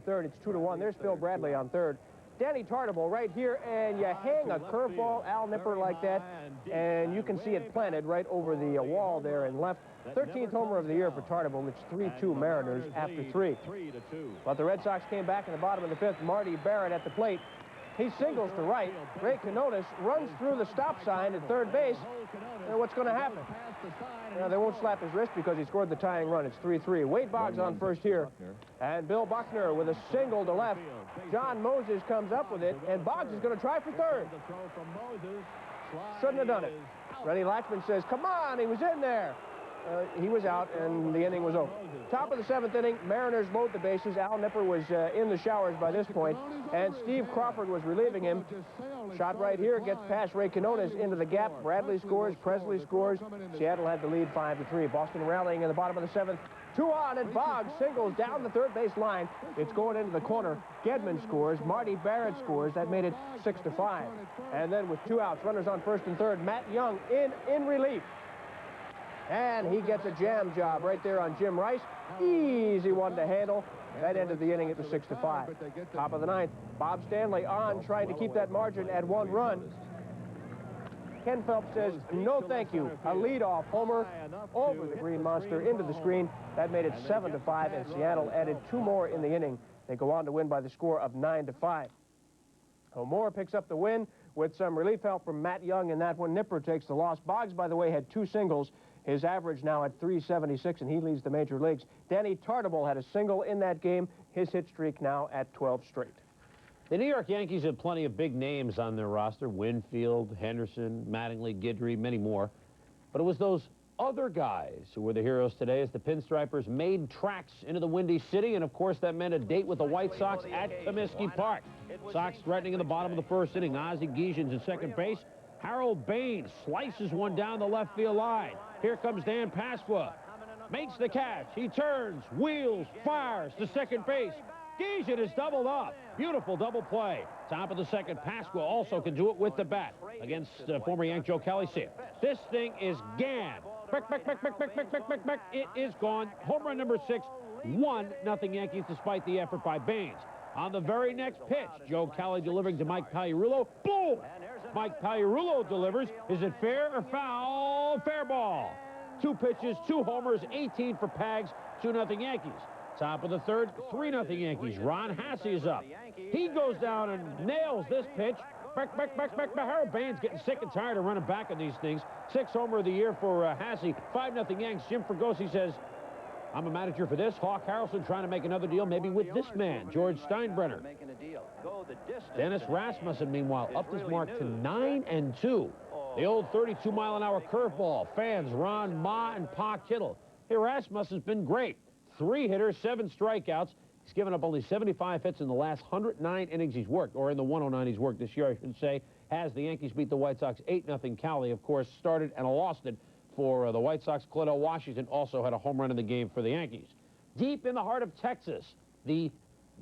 third. It's 2-1. There's Phil Bradley on third. Danny Tartable right here, and you hang a curveball, Al Nipper, like that, and you can see it planted right over the wall there in left. 13th homer of the year for Tartable. It's 3-2 Mariners after 3. But the Red Sox came back in the bottom of the 5th. Marty Barrett at the plate. He singles to right. Ray Canotis runs through the stop sign at third base. And what's going to happen? They won't slap his wrist because he scored the tying run. It's 3-3. Wade Boggs on first here. And Bill Buckner with a single to left. John Moses comes up with it, and Boggs is going to try for third. Shouldn't have done it. Freddie Latchman says, come on, he was in there. He was out, and the inning was over. Top of the 7th inning, Mariners load the bases. Al Nipper was in the showers by this point, and Steve Crawford was relieving him. Shot right here, gets past Ray Canotis into the gap. Bradley scores, Presley scores. Seattle had the lead 5-3. Boston rallying in the bottom of the 7th. 2 on, and Boggs singles down the third base line. It's going into the corner. Gedman scores. Marty Barrett scores. That made it 6-5. And then with 2 outs, runners on first and third, Matt Young in relief. And he gets a jam job right there on Jim Rice. Easy one to handle. That ended the inning. It was 6-5. Top of the 9th, Bob Stanley on, trying to keep that margin at 1 run. Ken Phelps says, no thank you. A leadoff homer over the Green Monster into the screen. That made it 7-5, and Seattle added 2 more in the inning. They go on to win by the score of 9-5. O'Moore picks up the win with some relief help from Matt Young in that one. Nipper takes the loss. Boggs, by the way, had 2 singles. His average now at 376, and he leads the major leagues. Danny Tartable had a single in that game. His hit streak now at 12 straight. The New York Yankees have plenty of big names on their roster. Winfield, Henderson, Mattingly, Guidry, many more. But it was those other guys who were the heroes today as the Pinstripers made tracks into the Windy City, and of course that meant a date with the White Sox at Comiskey Park. Sox threatening in the bottom of the 1st inning. Ozzie Guillen's in second base. Harold Baines slices one down the left field line. Here comes Dan Pasqua. Makes the catch. He turns, wheels, fires to second base. Guillen is doubled up. Beautiful double play. Top of the 2nd, Pasqua also can do it with the bat against former Yank Joe Kelly. See it. This thing is gone. It is gone. Home run number 6. 1-0 Yankees despite the effort by Baines. On the very next pitch, Joe Kelly delivering to Mike Pagliarulo. Boom! Mike Pagliarulo delivers. Is it fair or foul? Fair ball. 2 pitches, 2 homers, 18 for Pags, 2-0 Yankees. Top of the 3rd, 3-0 Yankees. Ron Hasse is up. He goes down and nails this pitch. Harold Baines getting sick and tired of running back on these things. 6th homer of the year for Hasse. 5-0 Yanks. Jim Fregosi says, I'm a manager for this. Hawk Harrelson trying to make another deal, maybe with this man, George Steinbrenner. Dennis Rasmussen, meanwhile, upped his mark to 9-2. The old 32-mile-an-hour curveball. Fans Ron, Ma, and Pa Kittle. Hey, Rasmussen's been great. 3 hitters, 7 strikeouts. He's given up only 75 hits in the last 109 innings he's worked, or in the 109 he's worked this year, I should say, as the Yankees beat the White Sox 8-0. Cali, of course, started and lost it for the White Sox. Cleto Washington also had a home run in the game for the Yankees. Deep in the heart of Texas, the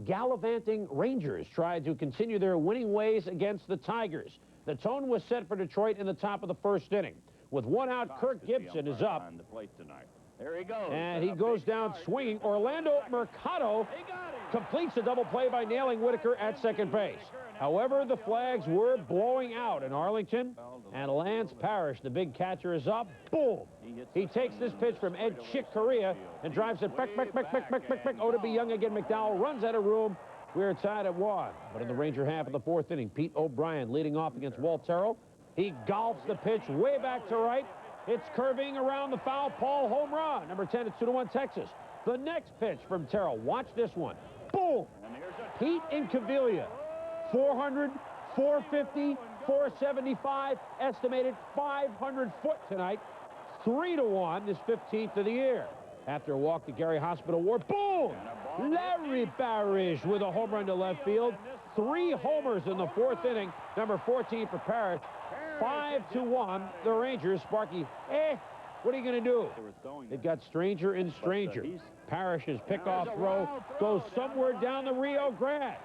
gallivanting Rangers tried to continue their winning ways against the Tigers. The tone was set for Detroit in the top of the 1st inning. With 1 out, Kirk Gibson is up. There he goes. And he goes down swinging. Orlando Mercado completes a double play by nailing Whitaker at second base. However, the flags were blowing out in Arlington, and Lance Parrish, the big catcher, is up. Boom! He takes this pitch from Ed Chick Corea and drives it back. Oh, to be young again. McDowell runs out of room. We're tied at 1. But in the Ranger half of the 4th inning, Pete O'Brien leading off against Walt Terrell. He golfs the pitch way back to right. It's curving around the foul pole. Home run. Number 10, it's 2-1 Texas. The next pitch from Terrell. Watch this one. Boom! Pete Incaviglia. 400, 450, 475, estimated 500 foot tonight. 3-1, this 15th of the year. After a walk to Gary Hospital Ward, boom! Larry Parrish with a home run to left field. 3 homers in the 4th inning. Number 14 for Parrish. 5-1, the Rangers. Sparky, what are you going to do? It got stranger and stranger. Parrish's pickoff throw goes somewhere down the Rio Grande.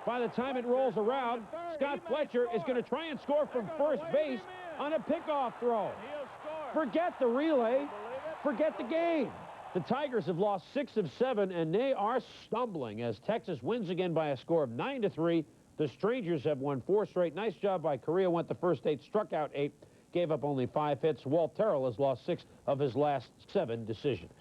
By the time it rolls around, Scott Fletcher is going to try and score from first base on a pickoff throw. Forget the relay. Forget the game. The Tigers have lost 6 of 7, and they are stumbling as Texas wins again by a score of 9-3. The Strangers have won 4 straight. Nice job by Correa. Went the first 8, struck out 8, gave up only 5 hits. Walt Terrell has lost 6 of his last 7 decisions.